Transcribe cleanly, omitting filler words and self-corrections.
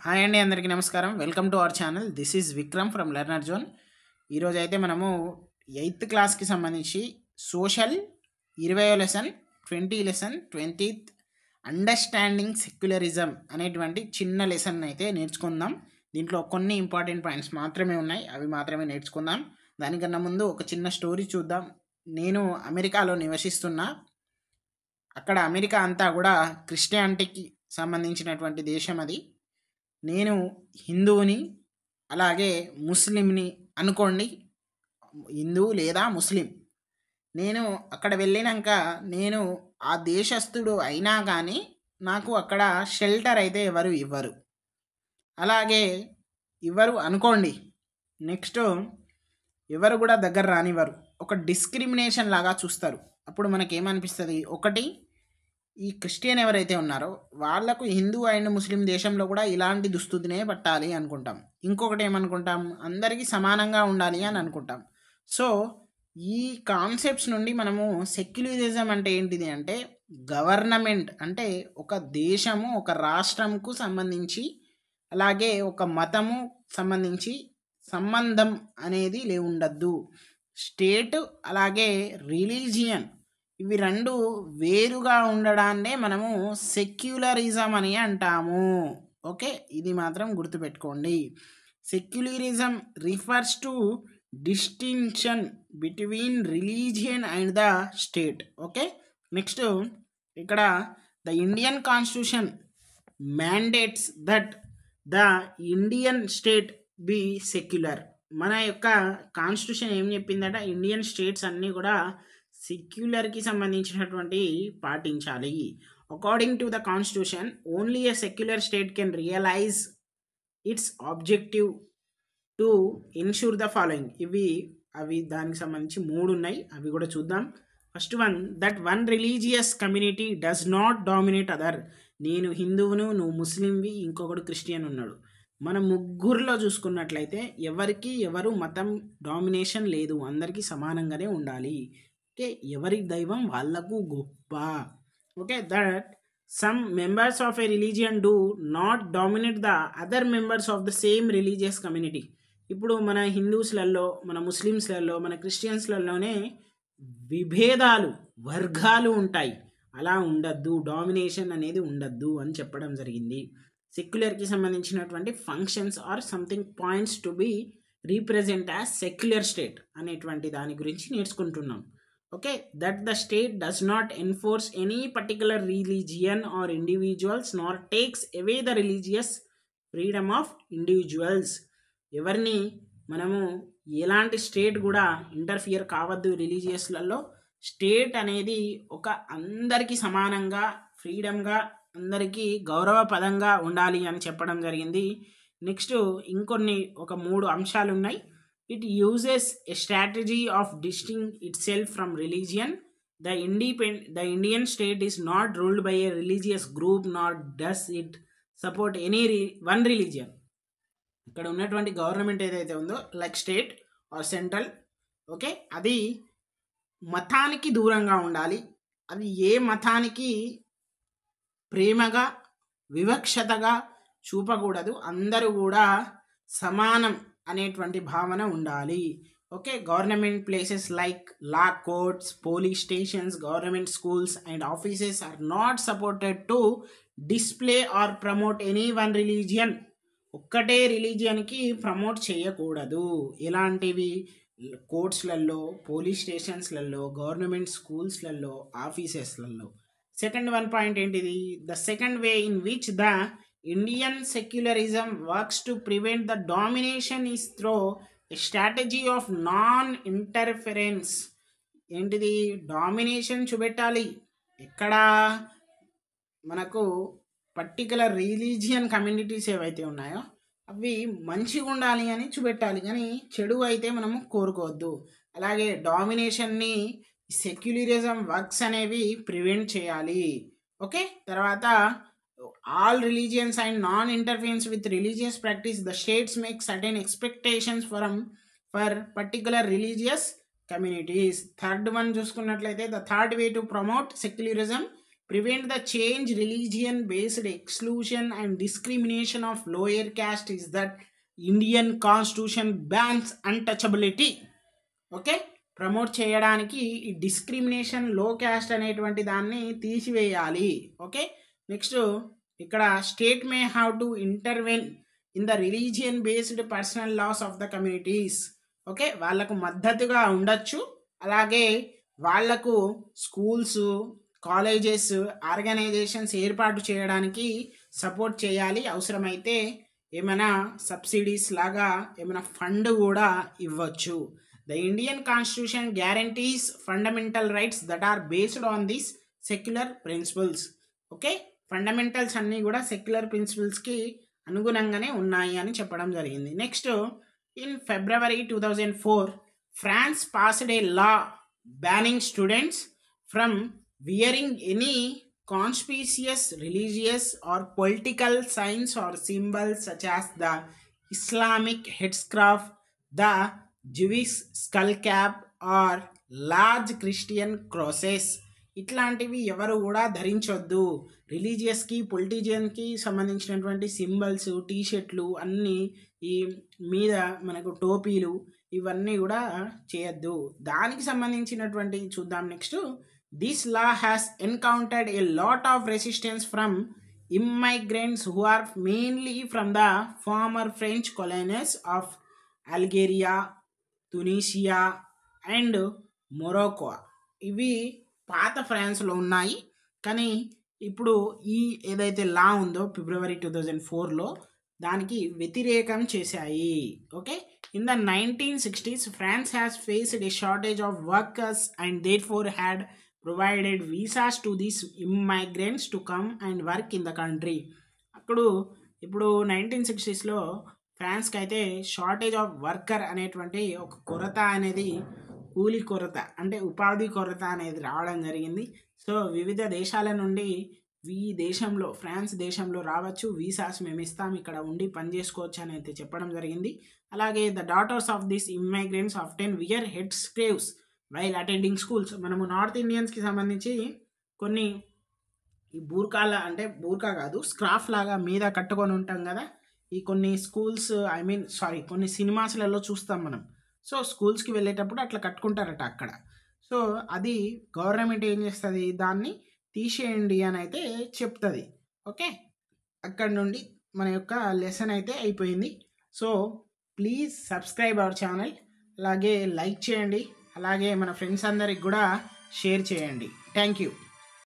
Hi అండి, అందరికీ నమస్కారం. Welcome to our channel. This is Vikram from Learner Zone. ఈరోజు అయితే మనము 8th క్లాస్కి సంబంధించి సోషల్ 20వ లెసన్, 20th అండర్స్టాండింగ్ సెక్యులరిజం అనేటువంటి చిన్న లెసన్ అయితే నేర్చుకుందాం. దీంట్లో కొన్ని ఇంపార్టెంట్ పాయింట్స్ మాత్రమే ఉన్నాయి, అవి మాత్రమే నేర్చుకుందాం. దానికన్నా ముందు ఒక చిన్న స్టోరీ చూద్దాం. నేను అమెరికాలో నివసిస్తున్నా. అక్కడ అమెరికా అంతా కూడా క్రిస్టియానిటీకి సంబంధించినటువంటి దేశం అది. నేను హిందువుని, అలాగే ముస్లింని అనుకోండి, హిందూ లేదా ముస్లిం. నేను అక్కడ వెళ్ళినాక నేను ఆ దేశస్థుడు అయినా కానీ నాకు అక్కడ షెల్టర్ అయితే ఎవరు ఇవ్వరు, అలాగే ఇవ్వరు అనుకోండి. నెక్స్ట్ ఎవరు కూడా దగ్గర రానివ్వరు, ఒక డిస్క్రిమినేషన్ లాగా చూస్తారు. అప్పుడు మనకేమనిపిస్తుంది, ఒకటి ఈ క్రిస్టియన్ ఎవరైతే ఉన్నారో వాళ్లకు హిందూ అండ్ ముస్లిం దేశంలో కూడా ఇలాంటి దుస్తుతినే పట్టాలి అనుకుంటాం. ఇంకొకటి ఏమనుకుంటాం, అందరికీ సమానంగా ఉండాలి అని అనుకుంటాం. సో ఈ కాన్సెప్ట్స్ నుండి మనము సెక్యులరిజం అంటే ఏంటిది అంటే, గవర్నమెంట్ అంటే ఒక దేశము, ఒక రాష్ట్రంకు సంబంధించి, అలాగే ఒక మతము సంబంధించి సంబంధం అనేది ఉండద్దు. స్టేట్ అలాగే రిలీజియన్ ఇవి రెండు వేరుగా ఉండడాన్నే మనము సెక్యులరిజం అని అంటాము. ఓకే, ఇది మాత్రం గుర్తుపెట్టుకోండి. Secularism refers to distinction between religion and the state. Okay, next ఇక్కడ the Indian constitution mandates that the Indian state be secular. మన యొక్క కాన్స్టిట్యూషన్ ఏం చెప్పిందట, ఇండియన్ స్టేట్స్ అన్నీ కూడా సెక్యులర్కి సంబంధించినటువంటి పాటించాలి. According to the constitution only a secular state can realise its objective to ensure the following. అవి దానికి సంబంధించి 3 ఉన్నాయి, అవి కూడా చూద్దాం. First one, that one religious community does not dominate other. నేను హిందువును, నువ్వు ముస్లింవి, ఇంకొకడు క్రిస్టియన్ ఉన్నాడు. మన ముగ్గురులో చూసుకున్నట్లయితే ఎవరు మతం డామినేషన్ లేదు, అందరికీ సమానంగానే ఉండాలి. ఓకే, ఎవరి దైవం వాళ్ళకు గొప్ప. Okay, that some members of a religion do not dominate the other members of the same religious community. ఇప్పుడు మన హిందూస్లలో, మన ముస్లిమ్స్లలో, మన క్రిస్టియన్స్లలోనే విభేదాలు, వర్గాలు ఉంటాయి. అలా ఉండద్దు, డామినేషన్ అనేది ఉండద్దు అని చెప్పడం జరిగింది. సెక్యులర్కి సంబంధించినటువంటి functions or something points to be represent as secular state అనేటువంటి దాని గురించి నేర్చుకుంటున్నాం. Okay, that the state does not enforce any particular religion or individuals nor takes away the religious freedom of individuals. ఎవరిని మనము ఎలాంటి స్టేట్ కూడా interfere కావద్దు రిలీజియస్లలో. State అనేది ఒక అందరికీ సమానంగా, ఫ్రీడమ్గా, అందరికీ గౌరవపదంగా ఉండాలి అని చెప్పడం జరిగింది. నెక్స్ట్ ఇంకొన్ని ఒక 3 అంశాలు ఉన్నాయి. It uses a strategy of distinguishing itself from religion. The Indian state is not ruled by a religious group, nor does it support any one religion. ఇక్కడ ఉన్నటువంటి గవర్నమెంట్ ఏదైతే ఉందో, like state or central, okay, అది మతానికి దూరంగా ఉండాలి. అది ఏ మతానికి ప్రేమగా, వివక్షతగా చూపకూడదు. అందరూ కూడా సమానం అనేటువంటి భావన ఉండాలి. Okay, government places like law courts, police stations, government schools and offices are not supported to display or promote any one religion. ఒక్కటే రిలీజియన్కి ప్రమోట్ చేయకూడదు. ఎలాంటివి, కోర్ట్స్లలో, పోలీస్ స్టేషన్స్లలో, గవర్నమెంట్ స్కూల్స్లలో, ఆఫీసెస్లలో. సెకండ్ వన్ పాయింట్ ఏంటిది, the second way in which the Indian secularism works to prevent the domination is through a strategy of non-interference. ఏంటిది, డామినేషన్ చూపెట్టాలి. ఎక్కడ మనకు పర్టికులర్ రిలీజియన్ కమ్యూనిటీస్ ఏవైతే ఉన్నాయో అవి మంచిగా ఉండాలి అని చూపెట్టాలి, కానీ చెడు అయితే మనము కోరుకోవద్దు. అలాగే డామినేషన్ని, సెక్యులరిజం వర్క్స్ అనేవి ప్రివెంట్ చేయాలి. ఓకే, తర్వాత all religions and non-interference with religious practice. The states make certain expectations for particular religious communities. Third one చూసుకున్నట్లయితే, the third way to promote secularism prevent the change religion based exclusion and discrimination of lower caste is that Indian constitution bans untouchability. Okay, promote చేయడానికి ఈ discrimination లో caste అనేటువంటి దాన్ని తీసివేయాలి. Okay, next ఇక్కడ state may have to intervene in the religion based personal laws of the communities. Okay, వాళ్ళకు మద్దతుగా ఉండొచ్చు, అలాగే వాళ్లకు స్కూల్స్, కాలేజెస్, ఆర్గనైజేషన్స్ ఏర్పాటు చేయడానికి సపోర్ట్ చేయాలి. అవసరమైతే ఏమైనా సబ్సిడీస్ లాగా ఏమైనా ఫండ్ కూడా ఇవ్వచ్చు. The Indian constitution guarantees fundamental rights that are based on this secular principles. Okay, fundamentals అన్నీ కూడా సెక్యులర్ ప్రిన్సిపల్స్కి అనుగుణంగానే ఉన్నాయి అని చెప్పడం జరిగింది. Next, in February 2004 France passed a law banning students from wearing any conspicuous religious or political signs or symbols such as the Islamic headscarf, the Jewish skull cap or large Christian crosses. ఇట్లాంటివి ఎవరు కూడా ధరించొద్దు. రిలీజియస్కి, పొలిటీజియన్కి సంబంధించినటువంటి symbols, టీషర్ట్లు అన్నీ, ఈ మీద మనకు టోపీలు, ఇవన్నీ కూడా చేయొద్దు. దానికి సంబంధించినటువంటి చూద్దాం. Next, this law has encountered a lot of resistance from immigrants who are mainly from the former French colonies of Algeria, Tunisia and Morocco. ఇవి పాత ఫ్రాన్స్లో ఉన్నాయి, కానీ ఇప్పుడు ఈ ఏదైతే లా ఉందో ఫిబ్రవరి 2004లో దానికి వ్యతిరేకం చేశాయి. Okay, in the 1960s France has faced a shortage of workers and therefore had provided visas to these immigrants to come and work in the country. ఇప్పుడు 1960sలో ఫ్రాన్స్కి అయితే షార్టేజ్ ఆఫ్ వర్కర్ అనేటువంటి ఒక కొరత అనేది, కూలీ కొరత అంటే ఉపాధి కొరత అనేది రావడం జరిగింది. సో వివిధ దేశాల నుండి ఈ దేశంలో, ఫ్రాన్స్ దేశంలో రావచ్చు, వీసాస్ మేము ఇస్తాం, ఇక్కడ ఉండి పని చేసుకోవచ్చు అని అయితే చెప్పడం జరిగింది. అలాగే the daughters of this immigrants often wear head scarves while attending schools. మనము నార్త్ ఇండియన్స్కి సంబంధించి కొన్ని ఈ బూర్కాల, అంటే బూర్కా కాదు, స్క్రాఫ్ లాగా మీద కట్టుకొని ఉంటాం కదా, ఈ కొన్ని స్కూల్స్ కొన్ని సినిమాస్లలో చూస్తాం మనం. సో స్కూల్స్కి వెళ్ళేటప్పుడు అట్లా కట్టుకుంటారట అక్కడ. సో అది గవర్నమెంట్ ఏం చేస్తుంది, దాన్ని తీసేయండి అని అయితే చెప్తుంది. ఓకే, అక్కడ నుండి మన యొక్క లెసన్ అయితే అయిపోయింది. So please subscribe our channel, అలాగే లైక్ చేయండి, అలాగే మన ఫ్రెండ్స్ అందరికి కూడా షేర్ చేయండి. Thank you.